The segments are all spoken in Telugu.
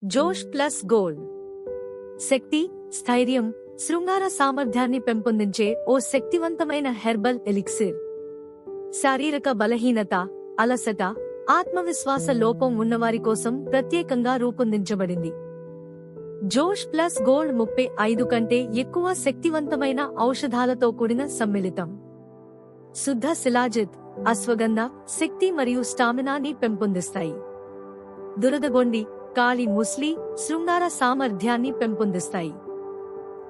జోష్ ప్లస్ గోల్డ్ శక్తి, స్థైర్యం, శృంగార సామర్థ్యాన్ని పెంపొందించే ఓ శక్తివంతమైన హెర్బల్ ఎలిక్సిర్. శారీరక బలహీనత, అలసట, ఆత్మవిశ్వాస లోపం ఉన్నవారి కోసం ప్రత్యేకంగా రూపొందించబడింది. జోష్ ప్లస్ గోల్డ్ 35 కంటే ఎక్కువ శక్తివంతమైన ఔషధాలతో కూడిన సమ్మిళితం. శుద్ధ శిలాజిత్, అశ్వగంధ శక్తి మరియు స్టామినాని పెంపొందిస్తాయి. దురదగొండి, కాళి ముస్లి శృంగార సామర్థ్యాన్ని పెంపొందిస్తాయి.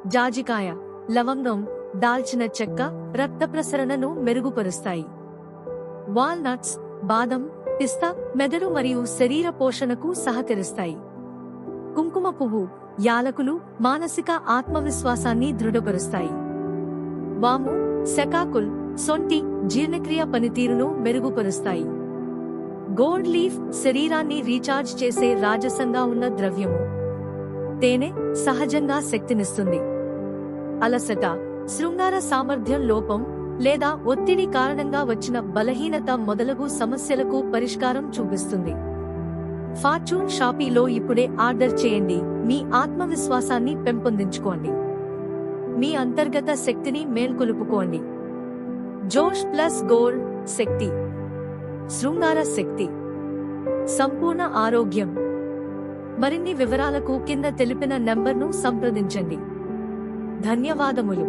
జాజికాయ, లవంగం, దాల్చిన చెక్క రక్త ప్రసరణను మెరుగుపరుస్తాయి. వాల్నట్స్, బాదం, పిస్తా మెదడు మరియు శరీర పోషణకు సహకరిస్తాయి. కుంకుమ పువ్వు, యాలకులు మానసిక ఆత్మవిశ్వాసాన్ని దృఢపరుస్తాయి. వాము, సెకాకుల్, సొంటి జీర్ణక్రియ పనితీరును మెరుగుపరుస్తాయి. గోల్డ్ లీఫ్ శరీరాన్ని రీఛార్జ్ చేసే రాజసంగా ఉన్న ద్రవ్యము. తేనె సహజంగా శక్తినిస్తుంది. అలసట, శృంగార సామర్థ్యం లోపం లేదా ఒత్తిడి కారణంగా వచ్చిన బలహీనత మొదలగు సమస్యలకు పరిష్కారం చూపిస్తుంది. ఫార్చ్యూన్ షాపీలో ఇప్పుడే ఆర్డర్ చేయండి. మీ ఆత్మవిశ్వాసాన్ని పెంపొందించుకోండి. మీ అంతర్గత శక్తిని మేల్కొలుపుకోండి. జోష్ ప్లస్ గోల్డ్ శక్తి, శృంగార శక్తి, సంపూర్ణ ఆరోగ్యం. మరిన్ని వివరాలకు కింద తెలిపిన నంబర్ను సంప్రదించండి. ధన్యవాదములు.